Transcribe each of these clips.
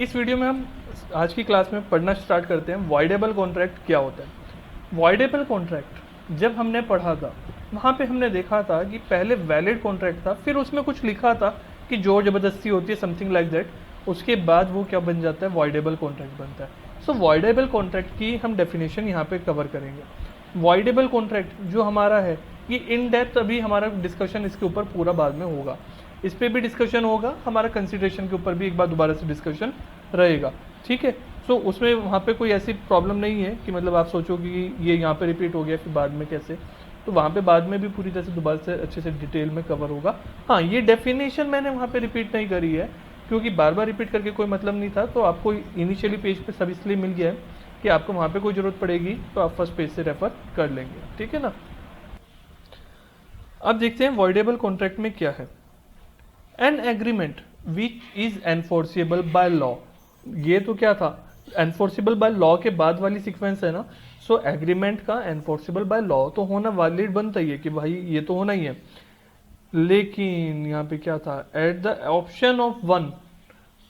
इस वीडियो में हम आज की क्लास में पढ़ना स्टार्ट करते हैं वॉइडेबल कॉन्ट्रैक्ट क्या होता है। वॉइडेबल कॉन्ट्रैक्ट जब हमने पढ़ा था वहाँ पे हमने देखा था कि पहले वैलिड कॉन्ट्रैक्ट था, फिर उसमें कुछ लिखा था कि जोर जबरदस्ती होती है, समथिंग लाइक दैट। उसके बाद वो क्या बन जाता है, वॉइडेबल कॉन्ट्रैक्ट बनता है। सो वॉइडेबल कॉन्ट्रैक्ट की हम डेफिनेशन यहाँ पे कवर करेंगे। वॉइडेबल कॉन्ट्रैक्ट जो हमारा है ये इन डेप्थ अभी हमारा डिस्कशन इसके ऊपर पूरा बाद में होगा, इस पर भी डिस्कशन होगा, हमारा कंसिडरेशन के ऊपर भी एक बार दोबारा से डिस्कशन रहेगा। ठीक है। सो उसमें वहाँ पे कोई ऐसी प्रॉब्लम नहीं है कि मतलब आप सोचो कि ये यहाँ पे रिपीट हो गया फिर बाद में कैसे, तो वहाँ पे बाद में भी पूरी तरह से दोबारा से अच्छे से डिटेल में कवर होगा। हाँ, ये डेफिनेशन मैंने वहाँ पे रिपीट नहीं करी है क्योंकि बार बार रिपीट करके कोई मतलब नहीं था, तो आपको इनिशियली पेज पे सब इसलिए मिल गया है कि आपको वहाँ पे कोई ज़रूरत पड़ेगी तो आप फर्स्ट पेज से रेफर कर लेंगे। ठीक है ना। अब देखते हैं वॉइडेबल कॉन्ट्रैक्ट में क्या है। N agreement which is enforceable by law. ये तो क्या था, एनफोर्सेबल बाय लॉ के बाद वाली सीक्वेंस है ना। सो एग्रीमेंट का एनफोर्सेबल बाय लॉ तो होना वैलिड बनता ही है कि भाई ये तो होना ही है। लेकिन यहाँ पे क्या था, eight the option of one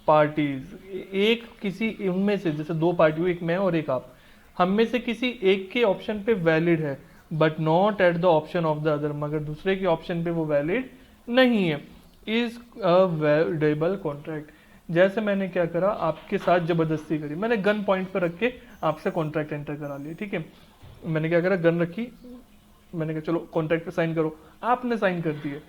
parties, एक किसी उनमें से, जैसे दो पार्टी हुई, एक मैं और एक आप, हम में से किसी एक के ऑप्शन पे वैलिड है but not at the option of the other, मगर दूसरे के ऑप्शन पे वो वैलिड नहीं है, इज अ वैलिडेबल कॉन्ट्रैक्ट। जैसे मैंने क्या करा, आपके साथ जबरदस्ती करी, मैंने गन पॉइंट पर रख के आपसे कॉन्ट्रैक्ट एंटर करा लिया। ठीक है, मैंने क्या करा, गन रखी, मैंने कहा चलो कॉन्ट्रैक्ट पे साइन करो, आपने साइन कर दिए।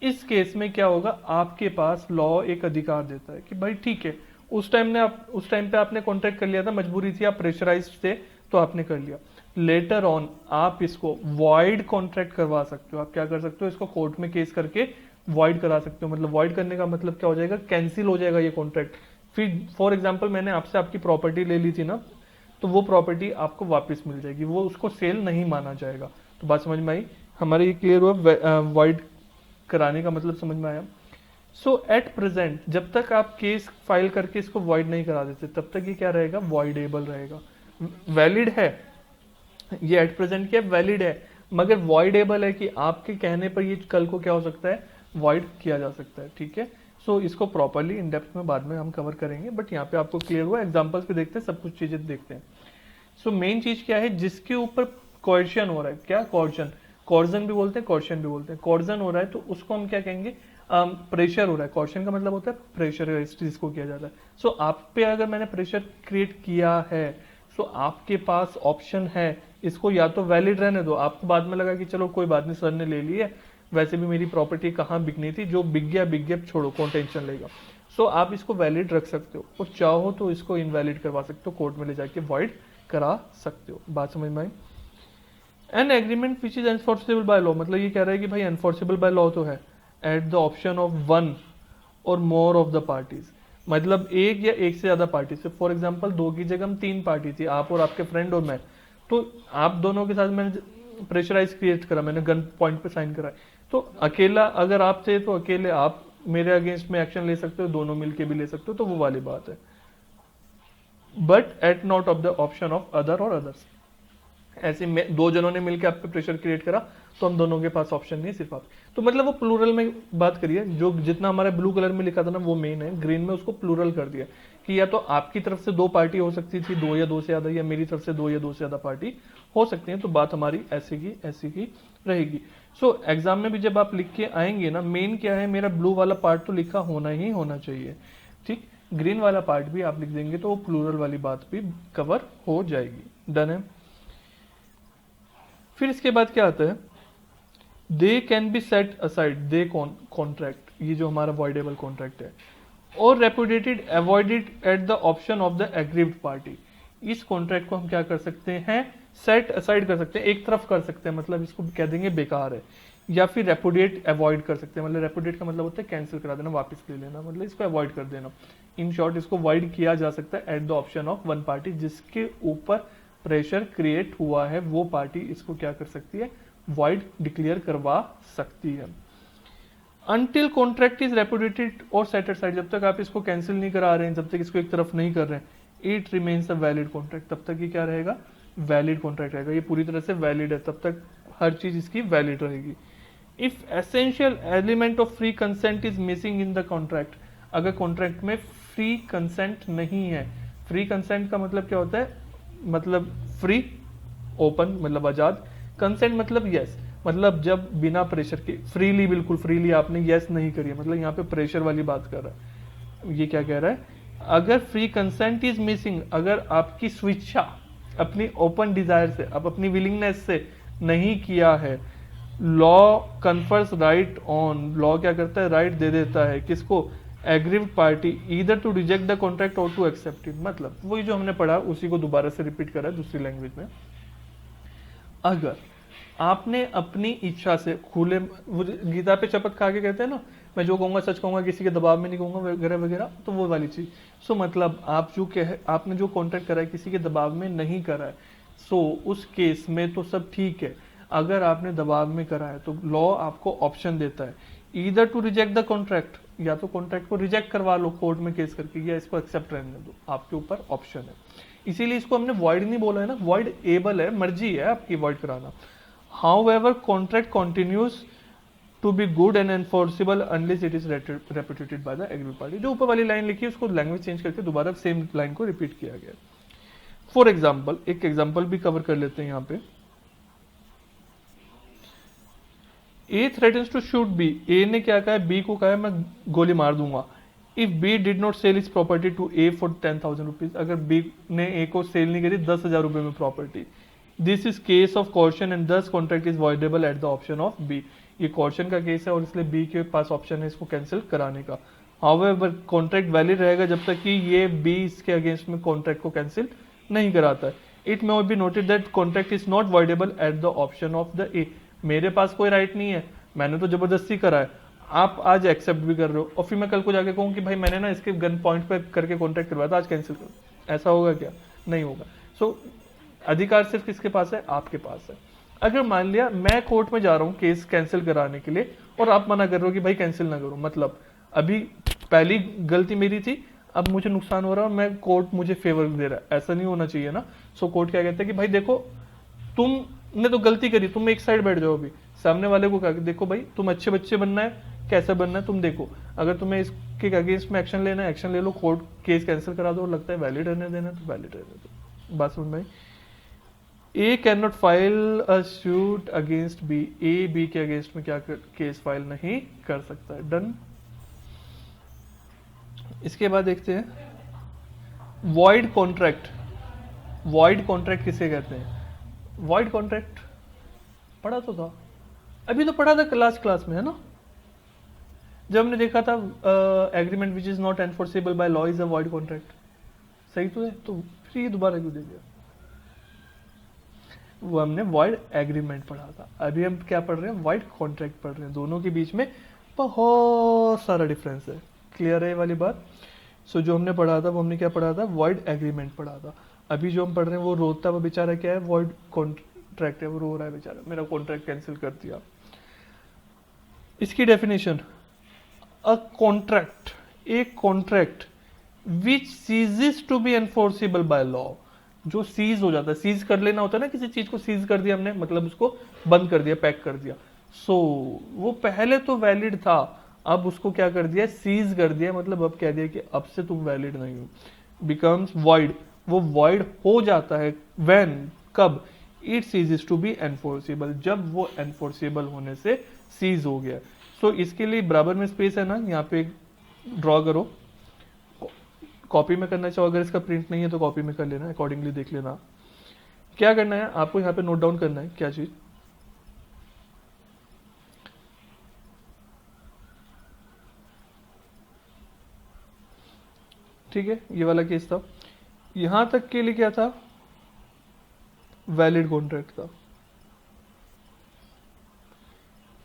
इस केस में क्या होगा, आपके पास लॉ एक अधिकार देता है कि भाई ठीक है, उस टाइम पे आपने कॉन्ट्रैक्ट कर लिया था, मजबूरी थी, आप प्रेशराइज्ड थे तो आपने कर लिया। लेटर ऑन आप इसको वॉइड कॉन्ट्रैक्ट करवा सकते हो। आप क्या कर सकते हो, इसको कोर्ट में केस करके वॉइड करा सकते हो। मतलब वॉइड करने का मतलब क्या हो जाएगा, कैंसिल हो जाएगा ये कॉन्ट्रैक्ट। फिर फॉर एग्जाम्पल मैंने आपसे आपकी प्रॉपर्टी ले ली थी ना, तो वो प्रॉपर्टी आपको वापस मिल जाएगी, वो उसको सेल नहीं माना जाएगा। तो बात समझ में आई, हमारे ये क्लियर हुआ, वॉइड कराने का मतलब समझ में आया। सो एट प्रेजेंट जब तक आप केस फाइल करके इसको वॉइड नहीं करा देते तब तक ये क्या रहेगा, वॉइडेबल रहेगा। वैलिड है ये, एट प्रेजेंट क्या वैलिड है, मगर वॉइडेबल है कि आपके कहने पर ये कल को क्या हो सकता है, वॉइड किया जा सकता है। ठीक है। सो इसको प्रॉपरली इन डेप्थ में बाद में हम कवर करेंगे, बट यहाँ पे आपको क्लियर हुआ, एग्जांपल्स पे देखते हैं, सब कुछ चीजें देखते हैं। सो मेन चीज क्या है, जिसके ऊपर कोर्शन हो रहा है, क्या कोर्शन, कॉर्जन भी बोलते हैं, कॉर्शन भी बोलते हैं। कॉर्जन हो रहा है तो उसको हम क्या कहेंगे, प्रेशर हो रहा है। कॉर्शन का मतलब होता है प्रेशर, इस चीज को किया जाता है। सो आप पे अगर मैंने प्रेशर क्रिएट किया है, सो आपके पास ऑप्शन है, इसको या तो वैलिड रहने दो, आपको बाद में लगा कि चलो कोई बात नहीं, सर ने ले ली है, वैसे भी मेरी प्रॉपर्टी कहाँ बिकनी थी, जो बिक गया छोड़ो, कौन टेंशन लेगा। सो आप इसको वैलिड रख सकते हो और चाहो तो इसको इनवैलिड करवा सकते हो, कोर्ट में ले जाके वॉइड करा सकते हो। बात समझ में आई। An agreement which is enforceable by law, मतलब ये कह रहा है कि भाई एनफोर्सेबल बाय लॉ तो है eight the option of one और मोर ऑफ द पार्टीज, मतलब एक या एक से ज्यादा पार्टी से। फॉर एग्जाम्पल दो की जगह हम तीन पार्टी थी, आप और आपके फ्रेंड और मैं, तो आप दोनों के साथ मैंने प्रेशराइज क्रिएट करा, मैंने गन पॉइंट पे साइन करा, तो अकेला अगर आप थे तो अकेले आप मेरे अगेंस्ट में एक्शन ले सकते हो, दोनों मिलके भी ले सकते हो, तो वो वाली बात है। But at not of the option of other और अदर्स, ऐसे में दो जनों ने मिलकर आप पे प्रेशर क्रिएट करा तो हम दोनों के पास ऑप्शन नहीं है, सिर्फ आप। तो मतलब वो प्लूरल में बात करिए, जो जितना हमारे ब्लू कलर में लिखा था ना वो मेन है, ग्रीन में उसको प्लूरल कर दिया कि या तो आपकी तरफ से दो पार्टी हो सकती थी, दो या दो से ज्यादा, या मेरी तरफ से दो या दो से ज्यादा पार्टी हो सकती है। तो बात हमारी ऐसी की रहेगी। सो एग्जाम में भी जब आप लिख के आएंगे ना, मेन क्या है, मेरा ब्लू वाला पार्ट तो लिखा होना ही होना चाहिए। ठीक, ग्रीन वाला पार्ट भी आप लिख देंगे तो वो प्लूरल वाली बात भी कवर हो जाएगी। डन है। फिर इसके बाद क्या आता है, they can be set aside, they contract, ये जो हमारा वॉइडेबल कॉन्ट्रैक्ट है, और reputed avoided eight the option of the aggrieved party. इस कॉन्ट्रैक्ट को हम क्या कर सकते हैं, सेट असाइड कर सकते हैं, एक तरफ कर सकते हैं, मतलब इसको कह देंगे बेकार है, या फिर रेपुडेट अवॉइड कर सकते हैं, मतलब रेपुडेट का मतलब होता है कैंसिल करा देना, वापस ले लेना, मतलब इसको अवॉइड कर देना। इन शॉर्ट इसको वॉइड किया जा सकता है eight the option of one party, जिसके ऊपर प्रेशर क्रिएट हुआ है वो पार्टी इसको क्या कर सकती है, वॉइड डिक्लेयर करवा सकती है। अनटिल कॉन्ट्रैक्ट इज रेपुडेटेड और सेट असाइड, जब तक आप इसको कैंसिल नहीं करा रहे हैं, जब तक इसको एक तरफ नहीं कर रहे हैं, it remains a valid contract, तब तक ये क्या रहेगा, वैलिड कॉन्ट्रैक्ट रहेगा, ये पूरी तरह से वैलिड है, तब तक हर चीज इसकी वैलिड रहेगी। If essential element of free consent is missing in the contract, अगर कॉन्ट्रैक्ट में फ्री कंसेंट नहीं है। फ्री कंसेंट का मतलब क्या होता है, मतलब फ्री, ओपन मतलब आजाद, कंसेंट मतलब यस, मतलब जब बिना प्रेशर के फ्रीली, बिल्कुल फ्रीली आपने यस नहीं करी है, मतलब यहाँ पे प्रेशर वाली बात कर रहा है। ये क्या कह रहा है, अगर फ्री कंसेंट इज मिसिंग, अगर आपकी स्वेच्छा अपनी ओपन डिजायर से, आप अपनी विलिंगनेस से नहीं किया है, law confers right on, law क्या करता है, राइट दे देता है किसको, aggrieved party, either to reject the contract और टू एक्सेप्ट इट। मतलब वही जो हमने पढ़ा उसी को दोबारा से रिपीट करा है दूसरी लैंग्वेज में। अगर आपने अपनी इच्छा से खुले, वो गीता पे शपथ खा के कहते हैं ना, मैं जो कहूंगा सच कहूंगा, किसी के दबाव में नहीं कहूंगा वगैरह वगैरह, तो वो वाली चीज। सो मतलब आप जो कह, आपने जो कॉन्ट्रैक्ट करा है किसी के दबाव में नहीं करा है, सो उस केस में तो सब ठीक है। अगर आपने दबाव में करा है तो लॉ आपको ऑप्शन देता है, either to reject the contract, या तो कॉन्ट्रैक्ट को रिजेक्ट करवा लो कोर्ट में केस करके, या इसको एक्सेप्ट रहने दो, आपके ऊपर ऑप्शन है। इसीलिए इसको हमने वॉइड नहीं बोला है ना, वॉइड एबल है, मर्जी है आपकी वॉइड कराना। However, contract continues to be good and enforceable unless it is repudiated by the aggrieved party। जो ऊपर वाली लाइन लिखी है उसको लैंग्वेज चेंज करके दोबारा सेम लाइन को रिपीट किया गया। फॉर एग्जाम्पल, एक एग्जाम्पल भी कवर कर लेते हैं यहाँ पे। ए थ्रेटन्स टू शूट बी, ए ने क्या कहा है, बी को कहा है मैं गोली मार दूंगा। If B did not sell is property to A for 10,000 rupees, अगर बी ने ए को सेल नहीं करी 10,000 रुपए में property, this is case of coercion and this contract is voidable at the option of B. ये कॉर्शन का केस है और इसलिए बी के पास ऑप्शन है इसको कैंसिल कराने का। हाउएवर कॉन्ट्रैक्ट वैलिड रहेगा जब तक कि ये बी इसके अगेंस्ट में कॉन्ट्रैक्ट को कैंसिल नहीं कराता है। It may be noted that contract is not voidable at the option of the ए। मेरे पास कोई राइट नहीं है, मैंने तो जबरदस्ती करा है, आप आज एक्सेप्ट भी कर रहे हो और फिर मैं कल को जाके कहूँ कि भाई मैंने ना इसके गन पॉइंट पे करके कॉन्ट्रैक्ट करवाया था, आज कैंसिल करो, ऐसा होगा क्या? नहीं होगा। सो अधिकार सिर्फ किसके पास है? आपके पास है। अगर मान लिया मैं कोर्ट में जा रहा हूँ केस कैंसिल कराने के लिए और आप मना कर रहे हो कि भाई कैंसिल ना करो, मतलब अभी पहली गलती मेरी थी, अब मुझे नुकसान हो रहा है और मैं कोर्ट मुझे फेवर दे रहा है, ऐसा नहीं होना चाहिए ना। सो कोर्ट क्या कहता है कि भाई देखो तुमने तो गलती करी, तुम एक साइड बैठ जाओ, अभी सामने वाले को कहा कि देखो भाई तुम अच्छे बच्चे बनना है, कैसे बनना है तुम देखो, अगर तुम्हें इसके अगेंस्ट में एक्शन लेना है एक्शन ले लो, कोर्ट केस कैंसिल करा दो, लगता है वैलिड रहने देना तो वैलिड रहने दो। बात समझ में? A cannot file a suit against B, A B के अगेंस्ट में क्या केस फाइल नहीं कर सकता है। डन। इसके बाद देखते हैं वॉइड कॉन्ट्रैक्ट। वॉइड कॉन्ट्रैक्ट किसे कहते हैं? वॉइड कॉन्ट्रैक्ट पढ़ा तो था, अभी तो पढ़ा था लास्ट क्लास में, है ना, जब हमने देखा था agreement which is not enforceable by law is a void contract. सही तो है, तो फिर ये दोबारा क्यों दे दिया? वो हमने वॉइड एग्रीमेंट पढ़ा था, अभी हम क्या पढ़ रहे हैं? वॉइड कॉन्ट्रैक्ट पढ़ रहे हैं। दोनों के बीच में बहुत सारा डिफरेंस है। क्लियर है ये वाली बात? सो जो हमने पढ़ा था वो हमने क्या पढ़ा था? वॉइड एग्रीमेंट पढ़ा था। अभी जो हम पढ़ रहे हैं वो रोता हुआ बेचारा क्या है? वॉइड कॉन्ट्रैक्ट है, वो रो रहा है बेचारा, मेरा कॉन्ट्रैक्ट कैंसिल कर दिया। इसकी डेफिनेशन, अ कॉन्ट्रैक्ट, एक contract which ceases to be enforceable by law, जो सीज हो जाता है, सीज कर लेना होता है ना, किसी चीज को सीज कर दिया हमने, मतलब उसको बंद कर दिया, पैक कर दिया। सो वो पहले तो वैलिड था, अब उसको क्या कर दिया? सीज कर दिया, मतलब अब कह दिया कि अब से तुम वैलिड नहीं हो, बिकम्स वॉइड। वो वॉइड हो जाता है व्हेन, कब? It ceases to be enforceable, जब वो एनफोर्सेबल होने से सीज हो गया। सो इसके लिए बराबर में स्पेस है ना, यहाँ पे ड्रॉ करो, कॉपी में करना चाहो, अगर इसका प्रिंट नहीं है तो कॉपी में कर लेना, अकॉर्डिंगली देख लेना। क्या करना है आपको? यहाँ पे नोट डाउन करना है क्या चीज, ठीक है, ये वाला केस था। यहां तक के लिए क्या था? वैलिड कॉन्ट्रैक्ट था।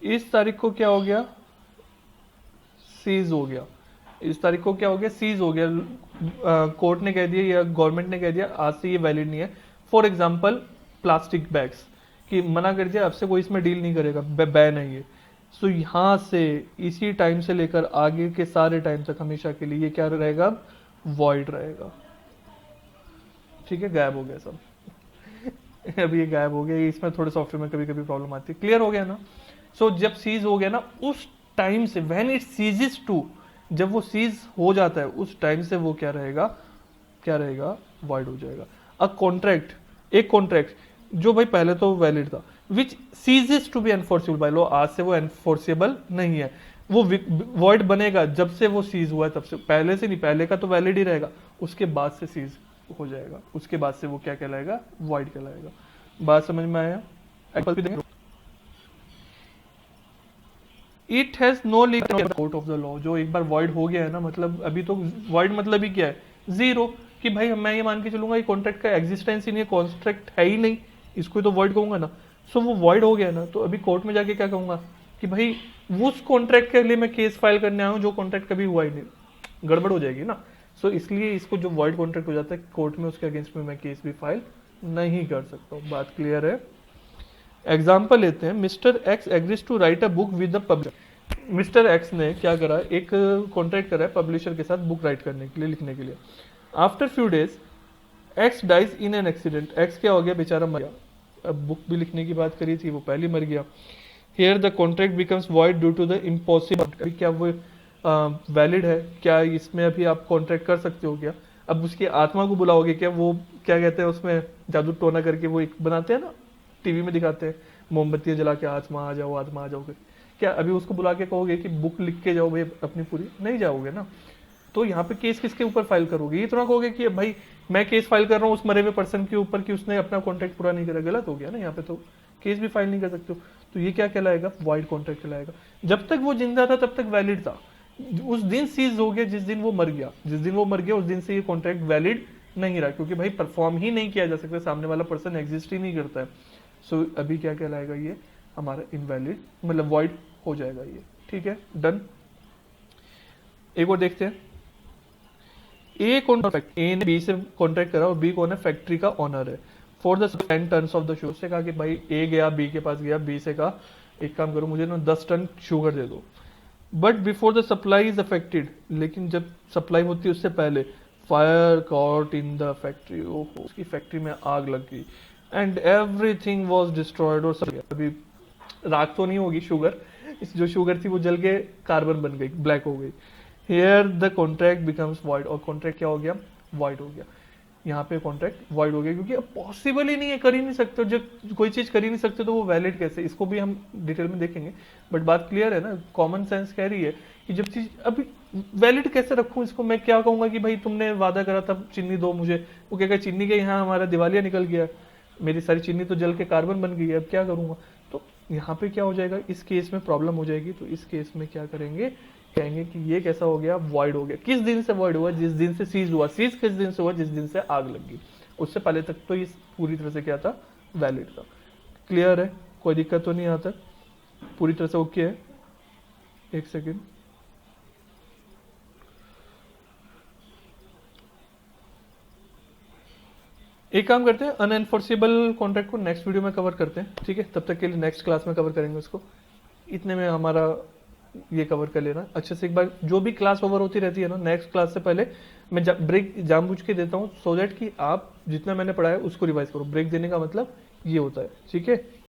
इस तारीख को क्या हो गया? सीज हो गया। इस तारीख को क्या हो गया? सीज हो गया। कोर्ट ने कह दिया या गवर्नमेंट ने कह दिया आज से ये वैलिड नहीं है। फॉर एग्जांपल प्लास्टिक बैग्स कि मना कर दिया, अब से कोई इसमें डील नहीं करेगा, बैन है ये। सो यहां से इसी टाइम से लेकर आगे के सारे टाइम तक हमेशा के लिए ये क्या रहेगा? वॉइड रहेगा। ठीक है, गायब हो गया सब अभी ये गायब हो गया, इसमें थोड़े सॉफ्टवेयर में कभी कभी प्रॉब्लम आती है। क्लियर हो गया ना? सो जब सीज हो गया ना, उस टाइम से व्हेन इट सीजेस टू, जब वो सीज हो जाता है उस टाइम से वो क्या रहेगा, वॉइड हो जाएगा। अ कॉन्ट्रैक्ट, एक कॉन्ट्रैक्ट जो भाई पहले तो वैलिड था, which ceases to be enforceable by law, आज से वो एनफोर्सेबल नहीं है, वो वॉइड बनेगा जब से वो सीज हुआ है तब से, पहले से नहीं, पहले का तो वैलिड ही रहेगा, उसके बाद से सीज हो जाएगा, उसके बाद से वो क्या कहलाएगा, वॉइड कहलाएगा। बात समझ में आया? एग्जांपल भी देंगे। It has no legal court of the law, जो एक बार वॉइड हो गया है ना, मतलब अभी तो वॉइड मतलब ही क्या है, जीरो, कि भाई मैं ये मान के चलूंगा ये कॉन्ट्रैक्ट का एग्जिस्टेंस ही नहीं है, कॉन्ट्रैक्ट है ही नहीं, इसको तो वॉइड कहूंगा ना। सो वो वॉइड हो गया ना, तो अभी कोर्ट में जाके क्या कहूंगा कि भाई उस कॉन्ट्रैक्ट के लिए मैं केस फाइल करने आया हूँ जो कॉन्ट्रैक्ट कभी हुआ ही नहीं, गड़बड़ हो जाएगी ना। सो इसलिए इसको जो वॉइड कॉन्ट्रैक्ट हो जाता है कोर्ट में, उसके अगेंस्ट में मैं केस भी फाइल नहीं कर सकता हूँ। बात क्लियर है? एग्जाम्पल लेते हैं, mister X agrees to write a book with the publisher. Mister X ने क्या करा, एक कॉन्ट्रैक्ट करा है पब्लिशर के साथ बुक राइट करने के लिए, लिखने के लिए। After few days X dies in an accident, X क्या हो गया, बेचारा मर गया। अब बुक भी लिखने की बात करी थी, वो पहले मर गया। Here the contract becomes void due to the impossible, क्या वो वैलिड है, क्या इसमें अभी आप कॉन्ट्रैक्ट कर सकते हो क्या? अब उसकी आत्मा को बुलाओगे क्या, वो क्या कहते हैं उसमें जादू टोना करके वो एक बनाते हैं ना, टीवी में दिखाते हैं, मोमबत्तियां जला के आत्मा आ जाओ, आत्मा आ जाओगे, क्या अभी उसको बुला के कहोगे कि बुक लिख के जाओ भाई अपनी पूरी, नहीं जाओगे ना। तो यहाँ पे केस किसके ऊपर फाइल करोगे, ये तो ना कहोगे कि भाई मैं केस फाइल कर रहा हूँ उस मरे हुए पर्सन के ऊपर कि उसने अपना कॉन्ट्रैक्ट पूरा नहीं करा, गलत हो गया ना, यहाँ पे तो केस भी फाइल नहीं कर सकते हो। तो ये क्या कहलाएगा, वॉइड कॉन्ट्रैक्ट कहलाएगा। जब तक वो जिंदा था तब तक वैलिड था, उस दिन सीज हो गया जिस दिन वो मर गया, उस दिन से ये कॉन्ट्रैक्ट वैलिड नहीं रहा, क्योंकि भाई परफॉर्म ही नहीं किया जा सकता, सामने वाला पर्सन एग्जिस्ट ही नहीं करता है। सो अभी क्या कहलाएगा, ये हमारा इनवैलिड मतलब वॉइड हो जाएगा ये। ठीक है, डन। एक और देखते हैं, ए कॉन्ट्रैक्ट, ए ने बी से कॉन्ट्रैक्ट करा और बी कौन है, फैक्ट्री का ऑनर है। For the 10 ton of the sugar, से कहा कि भाई ए गया बी के पास गया, बी से कहा एक काम करो मुझे ना 10 टन शुगर दे दो। But before the supply is affected, लेकिन जब सप्लाई होती है उससे पहले fire caught in the factory, ओहो उसकी फैक्ट्री में आग लग गई, एंड एवरीथिंग वाज डिस्ट्रॉयड, और सब अभी राख तो नहीं होगी शुगर, इस जो शुगर थी वो जल के कार्बन बन गई, ब्लैक हो गई। Here the contract becomes void, और कॉन्ट्रैक्ट क्या हो गया, वॉइड हो गया। यहाँ पे कॉन्ट्रैक्ट वॉइड हो गया, क्योंकि अब पॉसिबल ही नहीं है, कर ही नहीं सकते, जब कोई चीज कर ही नहीं सकते तो वो वैलिड कैसे, इसको भी हम डिटेल में देखेंगे। बट बात क्लियर है ना, कॉमन सेंस कह रही है कि जब चीज अभी वैलिड कैसे रखूं इसको, मैं क्या कहूंगा कि भाई तुमने वादा करा था चीनी दो मुझे, वो क्या चीनी के यहाँ हमारा दिवालिया निकल गया, मेरी सारी चीनी तो जल के कार्बन बन गई है, अब क्या करूंगा। तो यहाँ पे क्या हो जाएगा, इस केस में प्रॉब्लम हो जाएगी। तो इस केस में क्या करेंगे, कहेंगे कि ये कैसा हो गया, वॉइड हो गया। किस दिन से वॉइड हुआ, जिस दिन से सीज हुआ। सीज किस दिन से हुआ, जिस दिन से आग लगी, उससे पहले तक तो ये पूरी तरह से क्या था, वैलिड था। क्लियर है, कोई दिक्कत तो नहीं आता, पूरी तरह से ओके है। एक सेकेंड, एक काम करते हैं, अनएनफोर्सेबल कॉन्ट्रैक्ट को नेक्स्ट वीडियो में कवर करते हैं, ठीक है। तब तक के लिए नेक्स्ट क्लास में कवर करेंगे उसको, इतने में हमारा ये कवर कर लेना अच्छे से। एक बार जो भी क्लास ओवर होती रहती है ना, नेक्स्ट क्लास से पहले मैं ब्रेक जानबूझ के देता हूँ, सो दैट कि आप जितना मैंने पढ़ाया उसको रिवाइज करो। ब्रेक देने का मतलब ये होता है, ठीक है।